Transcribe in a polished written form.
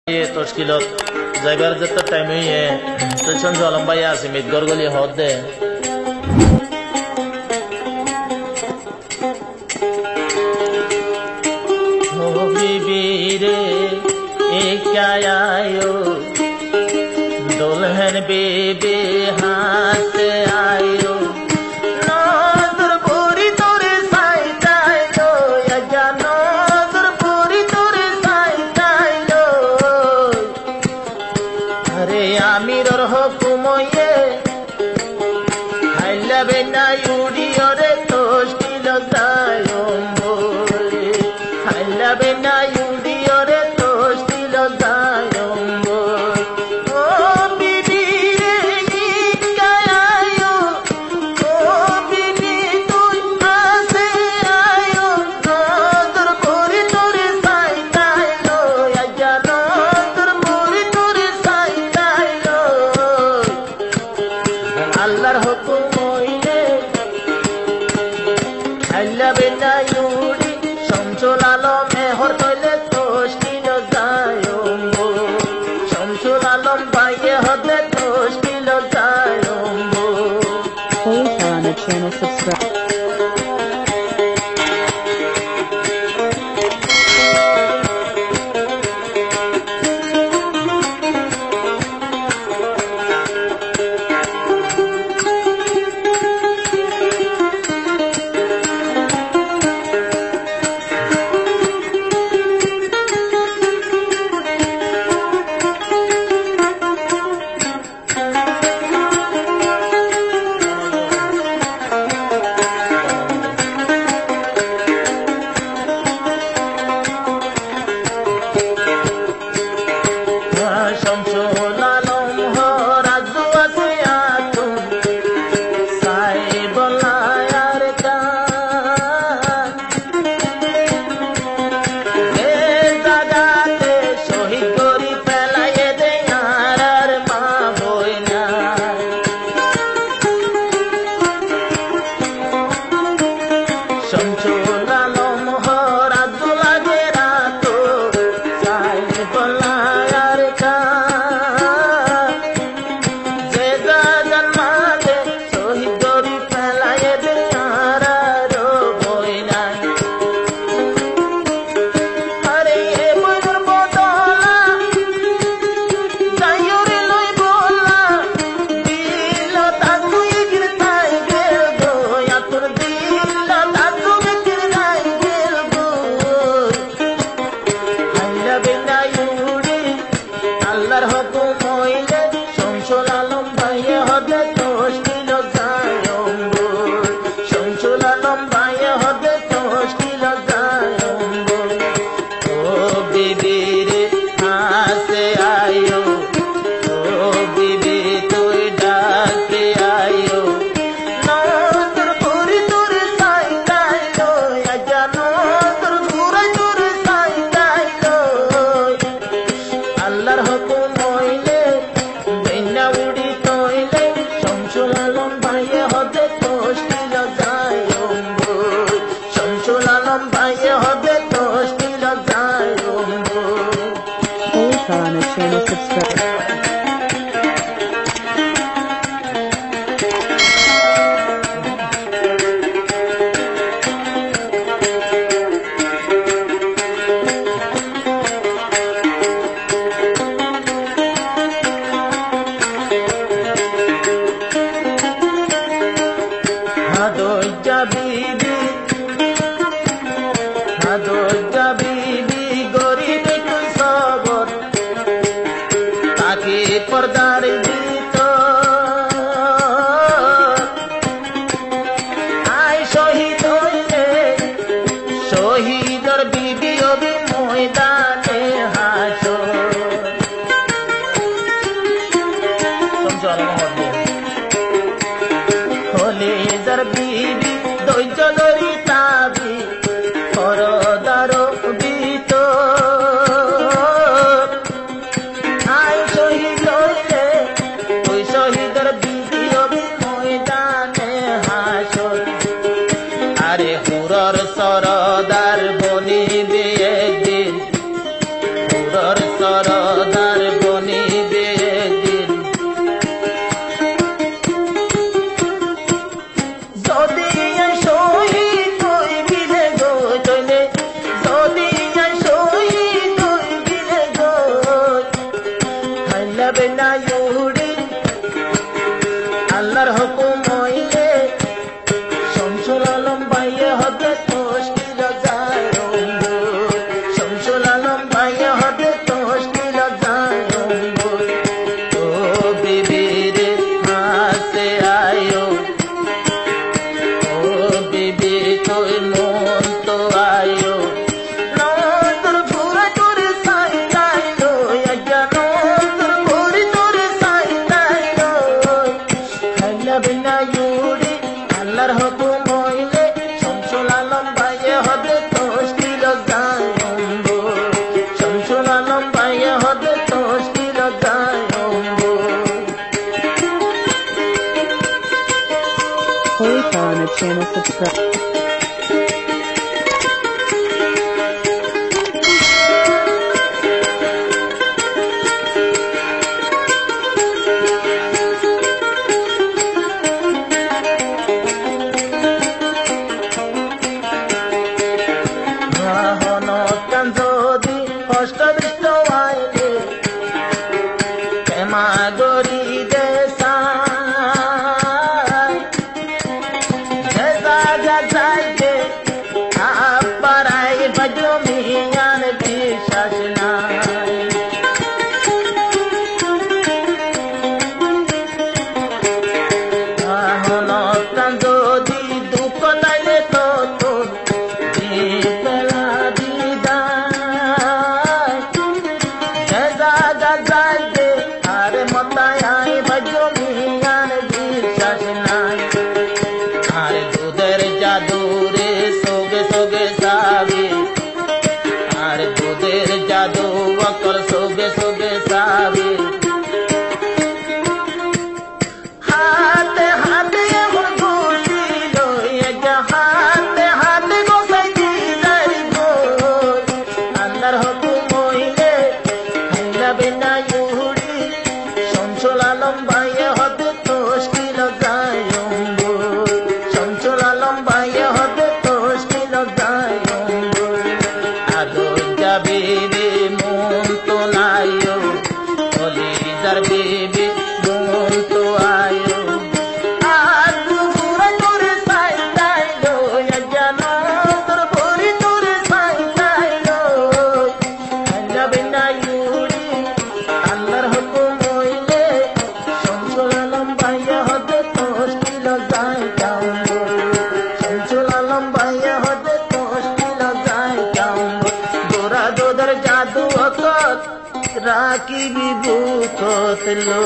ये तशकीलत जायबार जत्ता टाइम है तशन जलम भाई आसे मिदगर गली हद दे हो बीबी रे ए क्या आयो दुल्हन बेबी हाथ आयो আমিরর হুকুময়ে হাইলাবে না ইউডিয়রে তোষ্টিল দায়ম্বরে হাইলাবে না ইউডিয়রে তোষ্টিল দায়ম্বর ও বিবি রে কায়ায়ো ও বিবি তুই আসে আয়ো নজর করে তোরে সাইতাইলো আজা নজর করে তোরে সাইতাইলো আল্লাহর হুকুম হইলে আল্লাহ না ইউডি শামসুল আলম মেহর কইলে তোষ্টিল যায়ম্ব শামসুল আলম বাইয়ে হদে তোষ্টিল যায়ম্ব Please on the channel subscribe. Shamsul Alam হরাজু আছে আতুন সাইবলায়ার গান এ জাগাতে শহীদ করি ফেলাইয়ে দে আর মা বইনা শামসুল আলম হরাজু লাগে রাতো সাইবলায়ার আল্লাহর হুকুম হইলে শামসুল আলম ভাইয়ে হদে তোষ্টিল যায়ম্ব শামসুল আলম ভাইয়ে হদে তোষ্টিল যায়ম্ব ও বিবি রে হাসে আয়ো ও বিবি তুই ডাকে আয়ো নজর করে তোরে সাইতাইলো আজা নজর করে তোরে সাইতাইলো আল্লাহর হুকুম হইলে বেনা উড়ি তইলে শামসুল আলম ভাইয়ে হদে তোষ্টিল যায়ম্ব শামসুল আলম ভাইয়ে হদে তোষ্টিল যায়ম্ব Please on the channel subscribe. হাদজ্জা বিবি গরিব তুই সবর তাকে যাবে না ইউরি আল্লাহর হুকুম হইলে শামসুল আলম ভাইয়ে হতে তশকিল যায় শামসুল আলম ভাইয়ে হতে তশকিল যায় ও বিবি রে হাসে আয়ো ও বিবি তুই মন তো আয়ো নন্দর ঘুরে তোরে সাই লাইলো একটা নন্দর ঘুরে তোরে সাই লাইলো খাইলা বিনা ইউরি আল্লাহর হুকুম হইলে শামসুল আলম ভাইয়ে হতে তশকিল যায় শামসুল আলম ভাইয়ে হতে তশকিল যায় Holy Tarana channel subscribe. যদি কষ্ট বিষ্ট আইলে ক্ষমা গরি দে যাইতে আপারাই বজমিয়ান বিশ্বাস নাই যদি দুঃখ তাইলে তো তোর পেলা দিদায় যাইতে আরে মতায় আই বজমিয়ান বিশ্বাস নাই আরে দুধের জাদুরে সোগে সোগে সাবি আরে দুধের জাদু অকল সোগে সোগে সাবি হাতে হাতে এখন ঘুষি লইয়া হাতে হাতে গোসাই দিদার গোল আল্লাহর হুকুম হইলে খাইলা বিনা ইউরি শামসুল আলম ভাইয়ে হতে তশকিল যায় শামসুল আলম ভাইয়ে হতে তশকিল যায় আদর বিবি মন তো নাইও অলিদার বিবি মন তো আয়ো আর ঘুরে তোরে সাই লাইলো জানো তোর ভরি তোরে সাই লাইলো যাবে না ইউরি আল্লাহর হুকুম হইলে শামসুল আলম ভাইয়ে হতে তশকিল যায় শামসুল আলম ভাইয়ে হতে তশকিল যায় গোরা দোদর জাদু অকত রাখি বিভূত লো